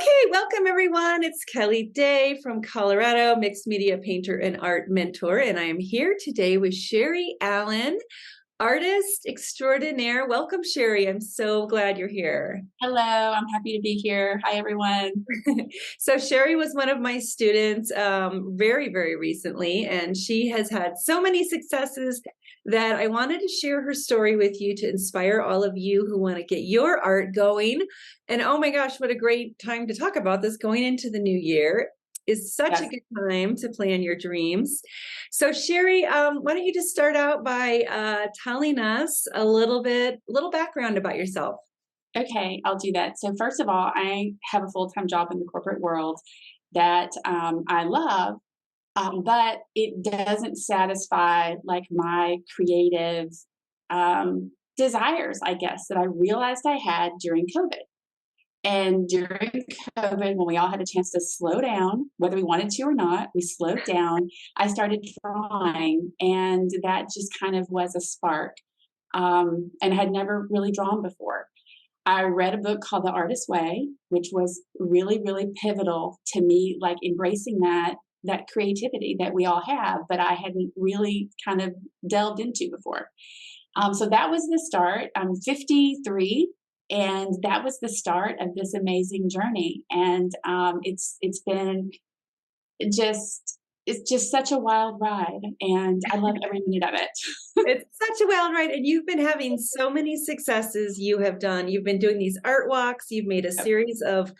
Okay, welcome everyone. It's Kelly Day from Colorado, mixed media painter and art mentor, and I am here today with Sherri Allen, artist extraordinaire. Welcome, Sherri. I'm so glad you're here. Hello, I'm happy to be here. Hi, everyone. So Sherri was one of my students very, very recently, and she has had so many successes that I wanted to share her story with you to inspire all of you who want to get your art going. And oh my gosh, what a great time to talk about this going into the new year. Is such a Yes. good time to plan your dreams. So Sherri, why don't you just start out by telling us a little background about yourself? Okay, I'll do that. So, first of all, I have a full time job in the corporate world that I love, but it doesn't satisfy like my creative desires, I guess, that I realized I had during COVID. And during COVID, when we all had a chance to slow down, whether we wanted to or not, we slowed down. I started drawing, and that just kind of was a spark. And I had never really drawn before. I read a book called The Artist's Way, which was really, really pivotal to me, like embracing that creativity that we all have, but I hadn't really kind of delved into before. So that was the start. I'm 53, and that was the start of this amazing journey. And it's been just it's just such a wild ride, and I love every minute of it. It's such a wild ride, and you've been having so many successes. You've been doing these art walks, you've made a series of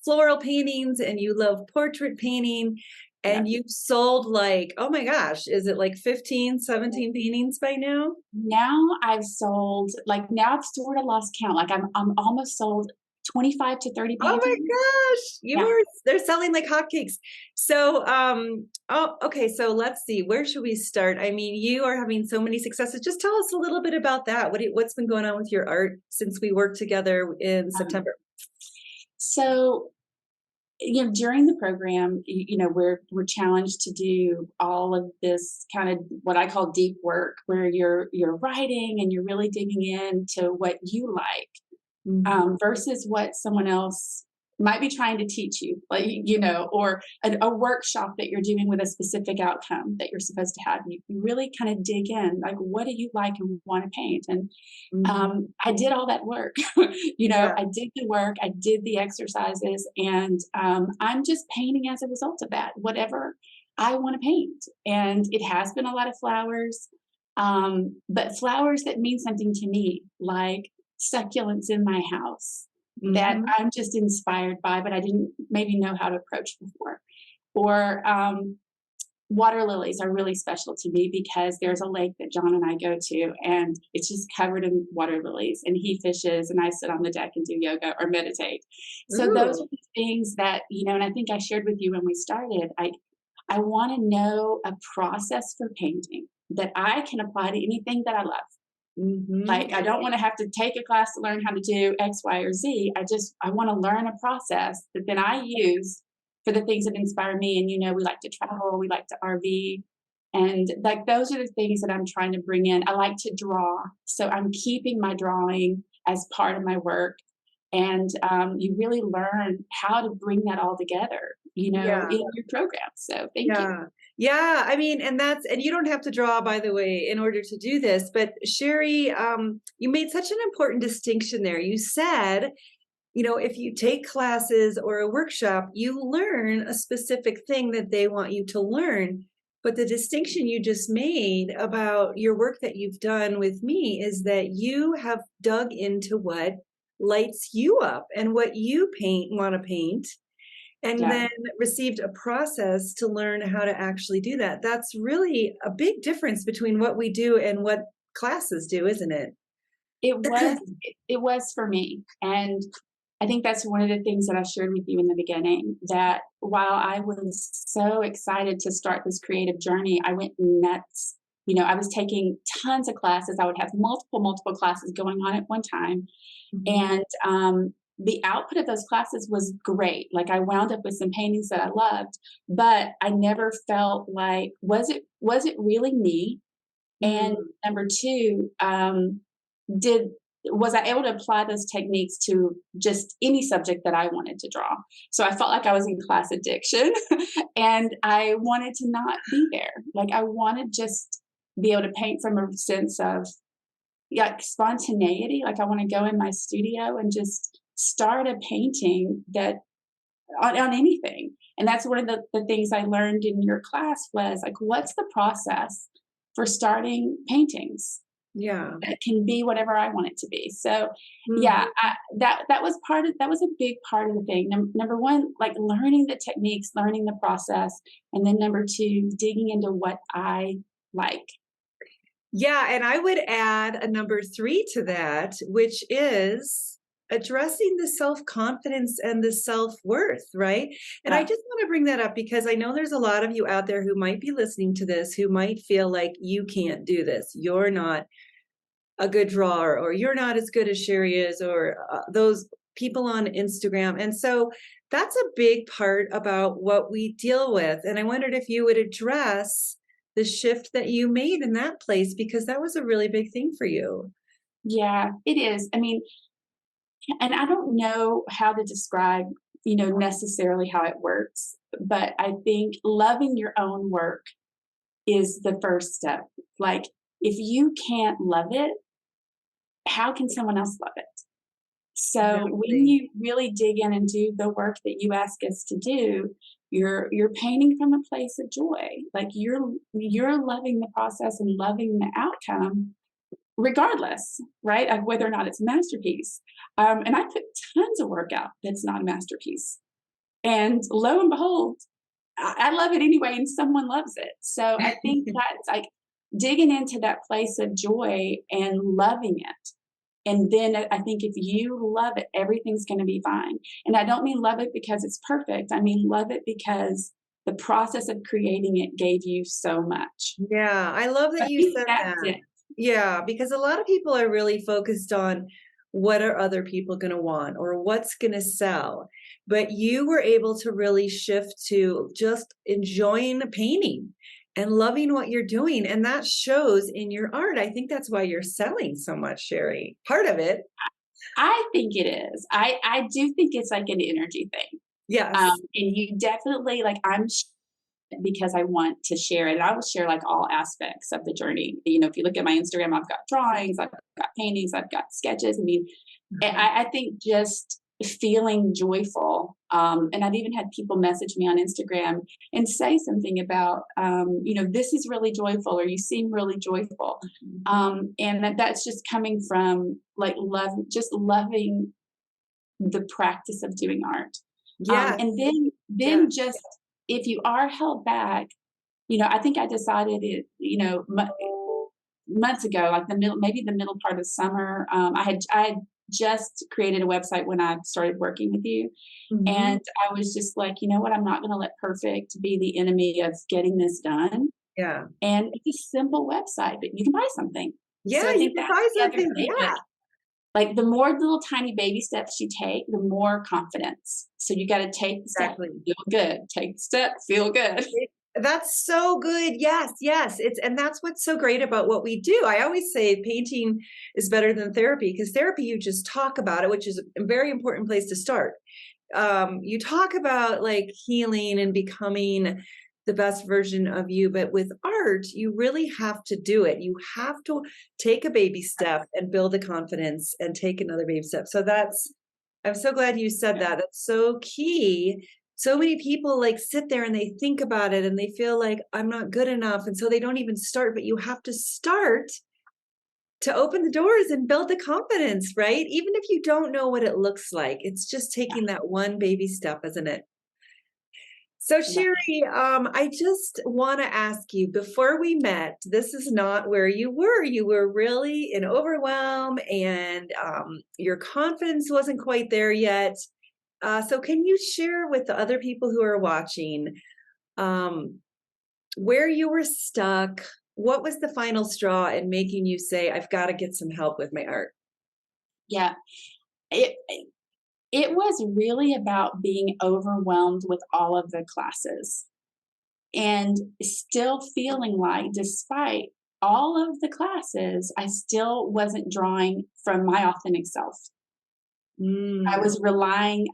floral paintings, and you love portrait painting, Yeah. and you've sold like, oh my gosh, is it like 15, 17 paintings by now? Now I've sold like now I've sort of lost count. Like I'm almost sold 25 to 30 Oh my paintings. gosh, Yeah. they're selling like hotcakes. So, oh, okay, so let's see, where should we start? I mean, you are having so many successes. Just tell us a little bit about that. What's been going on with your art since we worked together in Um, September? so during the program, we're challenged to do all of this kind of what I call deep work, where you're writing and you're really digging into what you like, Mhm. versus what someone else might be trying to teach you, like, or a workshop that you're doing with a specific outcome that you're supposed to have. You really kind of dig in, like, what do you like and want to paint? And Mhm. I did all that work. Yeah. I did the work, I did the exercises, and I'm just painting as a result of that, whatever I want to paint. And it has been a lot of flowers, but flowers that mean something to me, like succulents in my house that Mhm. I'm just inspired by, but I didn't maybe know how to approach before. Or water lilies are really special to me because there's a lake that John and I go to, and it's just covered in water lilies. And he fishes, and I sit on the deck and do yoga or meditate. So those Ooh. are the things that and I think I shared with you when we started. I want to know a process for painting that I can apply to anything that I love. Mhm. Like, I don't wanna have to take a class to learn how to do X, Y, or Z. I wanna learn a process that then I use for the things that inspire me, and, we like to travel, we like to RV, and, like, those are the things that I'm trying to bring in. I like to draw, so I'm keeping my drawing as part of my work, and, you really learn how to bring that all together, Yeah. in your program, so thank you. Yeah. Yeah. I mean, and you don't have to draw, by the way, in order to do this. But Sherri, you made such an important distinction there. You said, if you take classes or a workshop, you learn a specific thing that they want you to learn. But the distinction you just made about your work that you've done with me is that you have dug into what lights you up and what you want to paint and Yeah. then received a process to learn how to actually do that. That's really a big difference between what we do and what classes do, isn't it? It was for me, and I think that's one of the things that I shared with you in the beginning, that while I was so excited to start this creative journey, I went nuts. I was taking tons of classes. I would have multiple classes going on at one time, Mhm. and, the output of those classes was great. Like, I wound up with some paintings that I loved, but I never felt like, was it really me? And Mm. number 2, did was I able to apply those techniques to just any subject that I wanted to draw. So I felt like I was in class addiction and I wanted to not be there. Like I wanted just be able to paint from a sense of like spontaneity. Like I want to go in my studio and just start a painting that on anything. And that's one of the things I learned in your class was like, what's the process for starting paintings? Yeah. That can be whatever I want it to be. So, Mhm. yeah, that was that was a big part of the thing. Number one, like learning the techniques, learning the process, and then number two, digging into what I like. Yeah, and I would add a number 3 to that, which is addressing the self-confidence and the self-worth, right? And I Yeah, just wanna bring that up because I know there's a lot of you out there who might be listening to this, who might feel like, "You can't do this. You're not a good drawer," or "You're not as good as Sherry is," or, those people on Instagram, and so that's a big part about what we deal with, and I wondered if you would address the shift that you made in that place because that was a really big thing for you. yeah, it is. I mean, and I don't know how to describe, necessarily how it works, but I think loving your own work is the first step. Like, if you can't love it, how can someone else love it? So when Exactly. you really dig in and do the work that you ask us to do, you're painting from a place of joy. Like you're loving the process and loving the outcome, regardless, right, of whether or not it's a masterpiece. And I put tons of work out that's not a masterpiece, and lo and behold, I love it anyway, and someone loves it. So I think that's like digging into that place of joy and loving it. And then I think if you love it, everything's going to be fine. And I don't mean love it because it's perfect. I mean love it because the process of creating it gave you so much. Yeah, I love I that you think said that's that. it. Yeah, because a lot of people are really focused on what are other people gonna want or what's gonna sell. But you were able to really shift to just enjoying painting and loving what you're doing, and that shows in your art. I think that's why you're selling so much, Sherry. Part of it. I think it is. I do think it's like an energy thing. Yes, And you definitely like because I want to share it. And I will share like all aspects of the journey. If you look at my Instagram, I've got drawings, I've got paintings, I've got sketches. I mean, I think just feeling joyful. And I've even had people message me on Instagram and say something about, this is really joyful, or you seem really joyful. And that's just coming from like love, just loving the practice of doing art. yes, And then yes, just if you are held back, I think I decided it, months ago, like maybe the middle part of summer. I had just created a website when I started working with you, mhm, and I was just like, you know what, I'm not going to let perfect be the enemy of getting this done. yeah. And it's a simple website, but you can buy something. So Yeah, I you think can that's buy the other something, thing. yeah, Like the more little tiny baby steps you take, the more confidence. So you got to take the step, exactly. feel good. Take the step, feel good. That's so good. Yes, yes. It's and that's what's so great about what we do. I always say painting is better than therapy because therapy you just talk about it, which is a very important place to start. You talk about like healing and becoming the best version of you, but with art, you really have to do it. You have to take a baby step and build a confidence and take another baby step. So that's I'm so glad you said that. That's so key. So many people like sit there and they think about it and they feel like I'm not good enough. And so they don't even start, but you have to start to open the doors and build the confidence, right? Even if you don't know what it looks like, it's just taking that one baby step, isn't it? So, Yeah. Sherry, I just want to ask you before we met, this is not where you were. You were really in overwhelm and your confidence wasn't quite there yet. So, can you share with the other people who are watching um, where you were stuck? What was the final straw in making you say, I've got to get some help with my art? Yeah. It it was really about being overwhelmed with all of the classes and still feeling like despite all of the classes, I still wasn't drawing from my authentic self. Mm. I was relying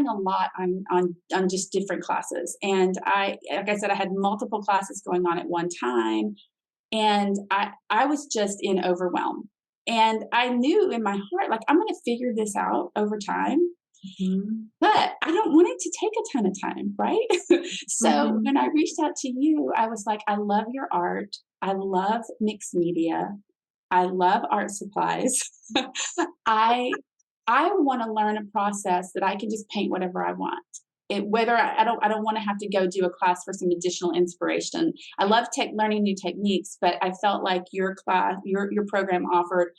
a lot on just different classes, and I like I said, I had multiple classes going on at one time, and I was just in overwhelm. And I knew in my heart, like, I'm gonna figure this out over time, Mhm. but I don't want it to take a ton of time, right? So Mhm. when I reached out to you, I was like, I love your art. I love mixed media. I love art supplies. I I want to learn a process that I can just paint whatever I want. Whether I don't want to have to go do a class for some additional inspiration. I love learning new techniques, but I felt like your program offered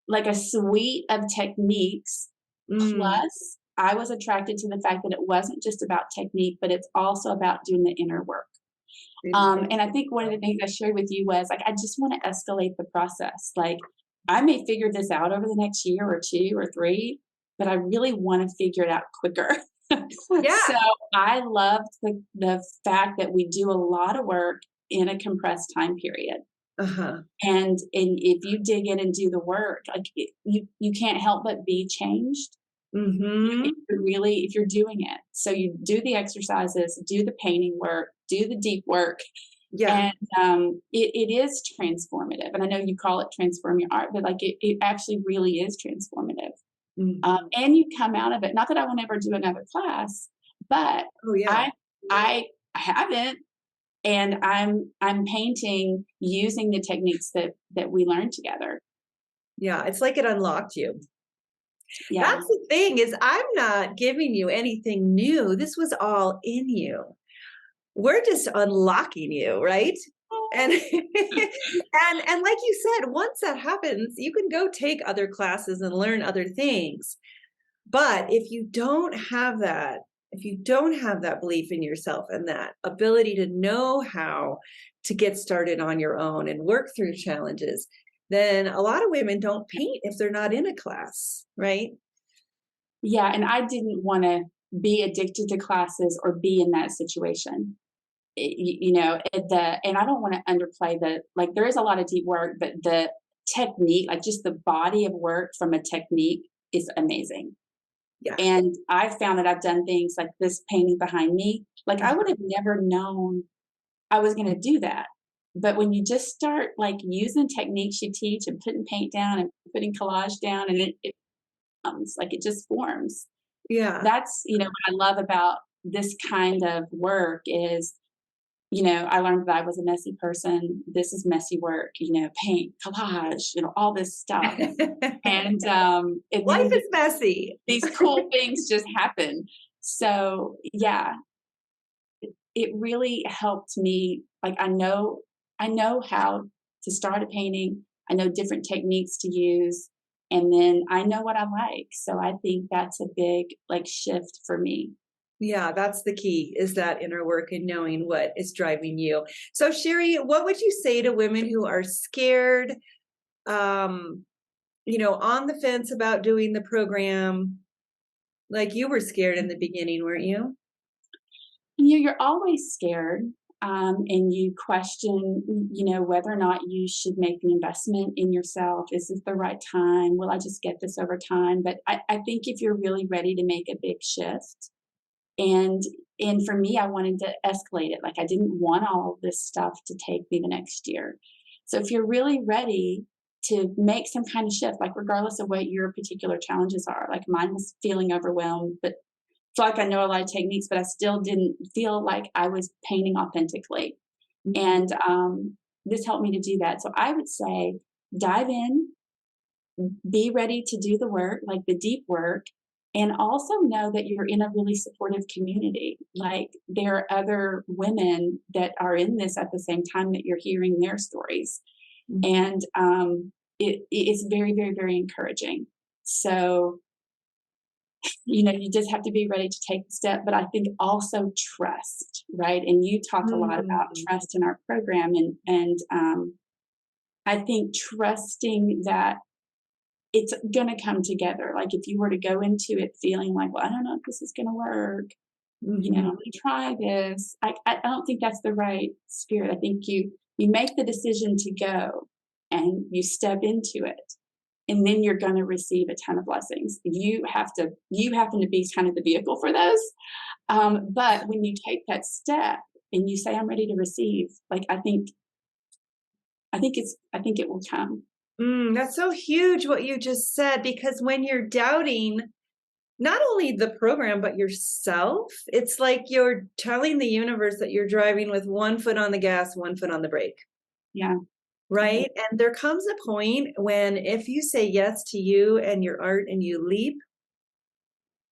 like a suite of techniques. Mm. Plus, I was attracted to the fact that it wasn't just about technique, but it's also about doing the inner work. And I think one of the things I shared with you was like, I just want to escalate the process. Like, I may figure this out over the next year or two or three, but I really want to figure it out quicker. So Yeah. I loved the fact that we do a lot of work in a compressed time period. Uh-huh. And if you dig in and do the work, like you can't help but be changed if Mhm. you're if you're doing it. So you do the exercises, do the painting work, do the deep work, Yeah. and it is transformative. And I know you call it transform your art, but like it actually really is transformative. Mhm. And you come out of it. Not that I will never do another class, but Oh, yeah. I I haven't, and I'm painting using the techniques that we learned together. Yeah, it's like it unlocked you. Yeah. That's the thing is I'm not giving you anything new. This was all in you. We're just unlocking you, right? And and like you said, once that happens, you can go take other classes and learn other things. But if you don't have that belief in yourself and that ability to know how to get started on your own and work through challenges, then a lot of women don't paint if they're not in a class, right? Yeah, and I didn't wanna be addicted to classes or be in that situation. And I don't wanna underplay there is a lot of deep work, but the technique, like, just the body of work from a technique is amazing. Yeah. And I found that I've done things like this painting behind me, like, I would Uh-huh. have never known I was gonna do that. But when you just start, like, using techniques you teach and putting paint down and putting collage down, and it comes, like, it just forms. Yeah. That's, what I love about this kind of work is, I learned that I was a messy person. This is messy work, paint, collage, all this stuff. And Life then is messy. these cool things just happen. So, yeah, it really helped me. Like, I know how to start a painting. I know different techniques to use, and then I know what I like. So I think that's a big, like, shift for me. Yeah, that's the key is that inner work and knowing what is driving you. So, Sherry, what would you say to women who are scared, um, on the fence about doing the program? Like you were scared in the beginning, weren't you? You're always scared, and you question, whether or not you should make the investment in yourself. Is this the right time? Will I just get this over time? But I think if you're really ready to make a big shift, and and for me, I wanted to escalate it. Like, I didn't want all of this stuff to take me the next year. So if you're really ready to make some kind of shift, like regardless of what your particular challenges are, like mine was feeling overwhelmed, but feel like I know a lot of techniques, but I still didn't feel like I was painting authentically. Mhm. And this helped me to do that. So I would say dive in, be ready to do the work, like the deep work, and also know that you're in a really supportive community. Like, there are other women that are in this at the same time that you're hearing their stories. Mhm. And it's very, very, very encouraging. So, you just have to be ready to take the step, but I think also trust, right? And you talk a lot about Mm. trust in our program, and I think trusting that it's gonna come together. Like, if you were to go into it feeling like, "Well, I don't know if this is gonna work, I'm Mhm. gonna try this." I don't think that's the right spirit. I think You make the decision to go and you step into it, and then you're going to receive a ton of blessings. You happen to be kind of the vehicle for those. But when you take that step and you say, I'm ready to receive, like, I think it will come. That's so huge what you just said, because when you're doubting not only the program, but yourself, it's like you're telling the universe that you're driving with one foot on the gas, one foot on the brake. Yeah. Right. And there comes a point when if you say yes to you and your art and you leap,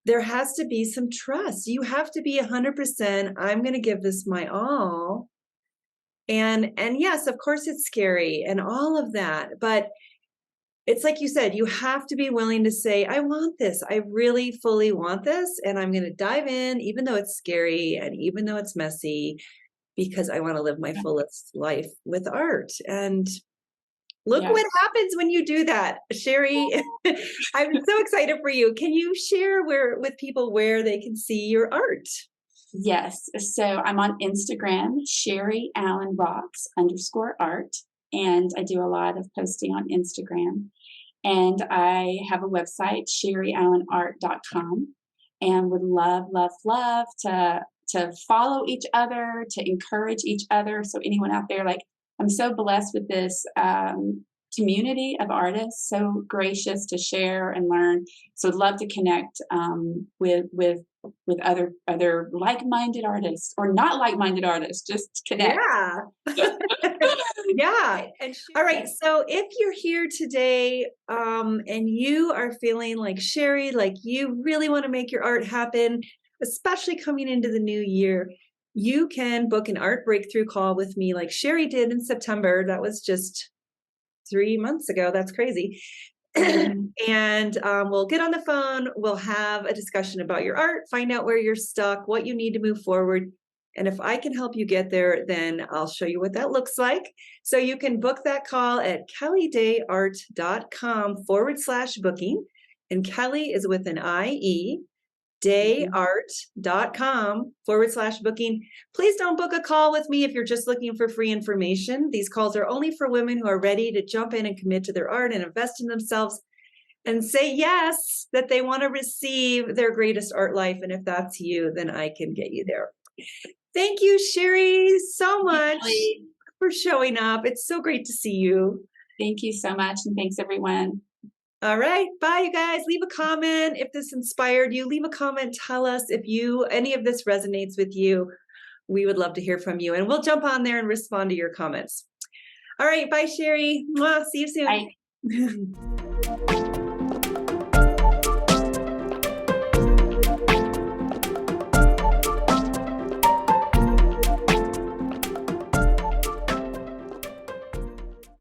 there has to be some trust. You have to be 100%. I'm going to give this my all. And yes, of course it's scary and all of that, but it's like you said, you have to be willing to say, I want this. I really fully want this. And I'm going to dive in, even though it's scary and even though it's messy, because I want to live my fullest life with art. And look Yeah. what happens when you do that, Sherri. I'm so excited for you. Can you share with people where they can see your art? Yes. So I'm on Instagram, Sherri Allen Rocks _art. And I do a lot of posting on Instagram. And I have a website, sherriallenart.com, and would love, love, love to follow each other, to encourage each other. So anyone out there, like, I'm so blessed with this community of artists, so gracious to share and learn. So I'd love to connect with other like-minded artists, or not like-minded artists, just connect. Yeah. Yeah. All right. So if you're here today and you are feeling like Sherri, like you really want to make your art happen, especially coming into the new year, you can book an art breakthrough call with me like Sherri did in September. That was just 3 months ago. That's crazy. And we'll get on the phone. We'll have a discussion about your art, find out where you're stuck, what you need to move forward. And if I can help you get there, then I'll show you what that looks like. So you can book that call at kellydayart.com/booking. And Kelly is with an IE, dayart.com/booking. Please don't book a call with me if you're just looking for free information. These calls are only for women who are ready to jump in and commit to their art and invest in themselves and say yes, that they want to receive their greatest art life. And if that's you, then I can get you there. Thank you, Sherri, so much for showing up. It's so great to see you. Thank you so much. And thanks, everyone. All right. Bye, you guys. Leave a comment if this inspired you. Leave a comment. Tell us if any of this resonates with you. We would love to hear from you. And we'll jump on there and respond to your comments. All right. Bye, Sherri. Mwah. See you soon. Bye.